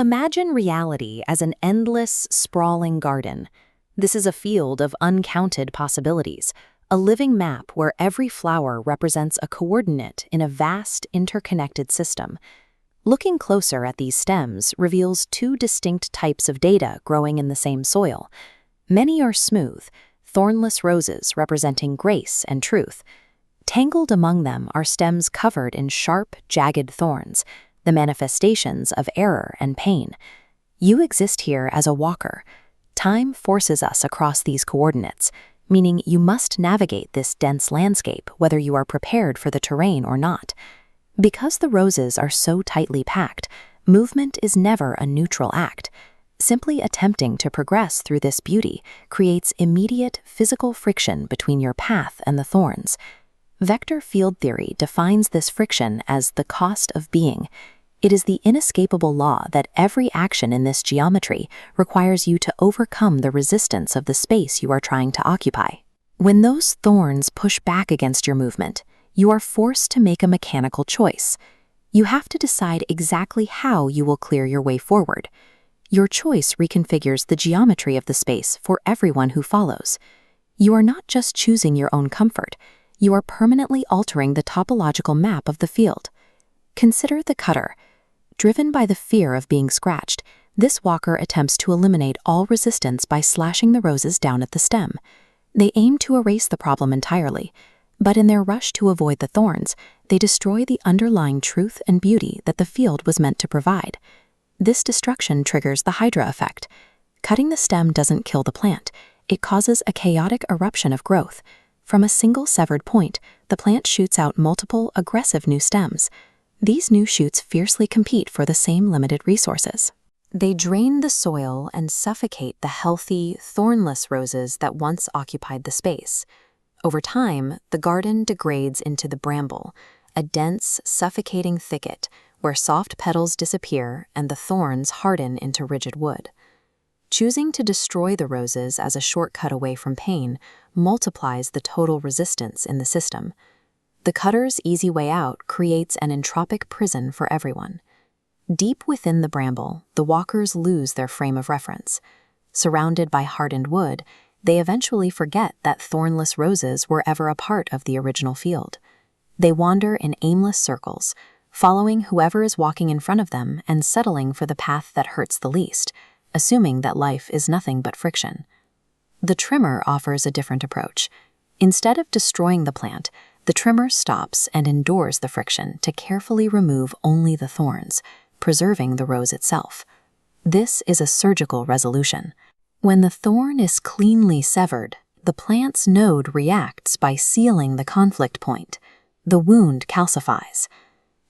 Imagine reality as an endless, sprawling garden. This is a field of uncounted possibilities, a living map where every flower represents a coordinate in a vast, interconnected system. Looking closer at these stems reveals two distinct types of data growing in the same soil. Many are smooth, thornless roses representing grace and truth. Tangled among them are stems covered in sharp, jagged thorns, the manifestations of error and pain. You exist here as a walker. Time forces us across these coordinates, meaning you must navigate this dense landscape whether you are prepared for the terrain or not. Because the roses are so tightly packed, movement is never a neutral act. Simply attempting to progress through this beauty creates immediate physical friction between your path and the thorns. Vector field theory defines this friction as the cost of being. It is the inescapable law that every action in this geometry requires you to overcome the resistance of the space you are trying to occupy. When those thorns push back against your movement, you are forced to make a mechanical choice. You have to decide exactly how you will clear your way forward. Your choice reconfigures the geometry of the space for everyone who follows. You are not just choosing your own comfort, you are permanently altering the topological map of the field. Consider the cutter. Driven by the fear of being scratched, this walker attempts to eliminate all resistance by slashing the roses down at the stem. They aim to erase the problem entirely, but in their rush to avoid the thorns, they destroy the underlying truth and beauty that the field was meant to provide. This destruction triggers the Hydra effect. Cutting the stem doesn't kill the plant, it causes a chaotic eruption of growth. From a single severed point, the plant shoots out multiple, aggressive new stems. These new shoots fiercely compete for the same limited resources. They drain the soil and suffocate the healthy, thornless roses that once occupied the space. Over time, the garden degrades into the bramble, a dense, suffocating thicket where soft petals disappear and the thorns harden into rigid wood. Choosing to destroy the roses as a shortcut away from pain multiplies the total resistance in the system. The cutter's easy way out creates an entropic prison for everyone. Deep within the bramble, the walkers lose their frame of reference. Surrounded by hardened wood, they eventually forget that thornless roses were ever a part of the original field. They wander in aimless circles, following whoever is walking in front of them and settling for the path that hurts the least, assuming that life is nothing but friction. The trimmer offers a different approach. Instead of destroying the plant, the trimmer stops and endures the friction to carefully remove only the thorns, preserving the rose itself. This is a surgical resolution. When the thorn is cleanly severed, the plant's node reacts by sealing the conflict point. The wound calcifies.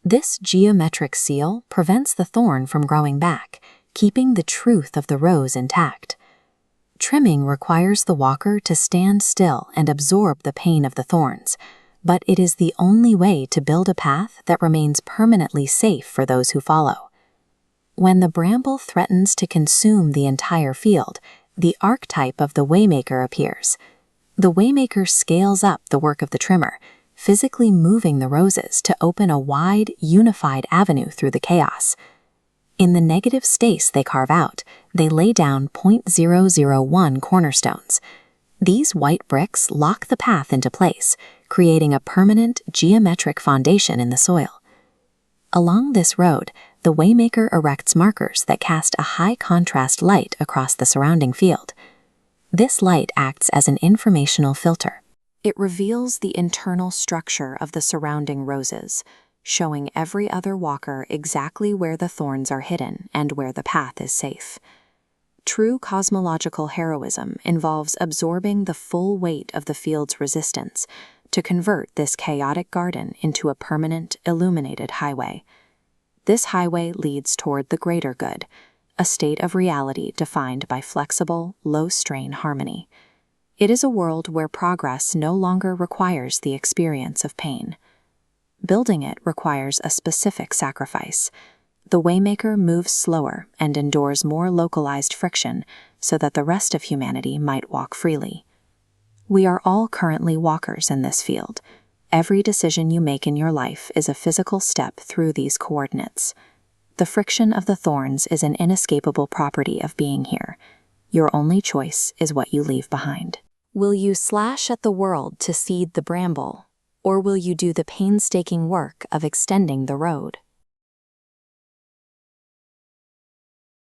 This geometric seal prevents the thorn from growing back, keeping the truth of the rose intact. Trimming requires the walker to stand still and absorb the pain of the thorns, but it is the only way to build a path that remains permanently safe for those who follow. When the bramble threatens to consume the entire field, the archetype of the Waymaker appears. The Waymaker scales up the work of the trimmer, physically moving the roses to open a wide, unified avenue through the chaos. In the negative space they carve out, they lay down 0.001 cornerstones. These white bricks lock the path into place, creating a permanent, geometric foundation in the soil. Along this road, the Waymaker erects markers that cast a high-contrast light across the surrounding field. This light acts as an informational filter. It reveals the internal structure of the surrounding roses, showing every other walker exactly where the thorns are hidden and where the path is safe. True cosmological heroism involves absorbing the full weight of the field's resistance to convert this chaotic garden into a permanent, illuminated highway. This highway leads toward the greater good, a state of reality defined by flexible, low-strain harmony. It is a world where progress no longer requires the experience of pain. Building it requires a specific sacrifice. The Waymaker moves slower and endures more localized friction so that the rest of humanity might walk freely. We are all currently walkers in this field. Every decision you make in your life is a physical step through these coordinates. The friction of the thorns is an inescapable property of being here. Your only choice is what you leave behind. Will you slash at the world to seed the bramble, or will you do the painstaking work of extending the road?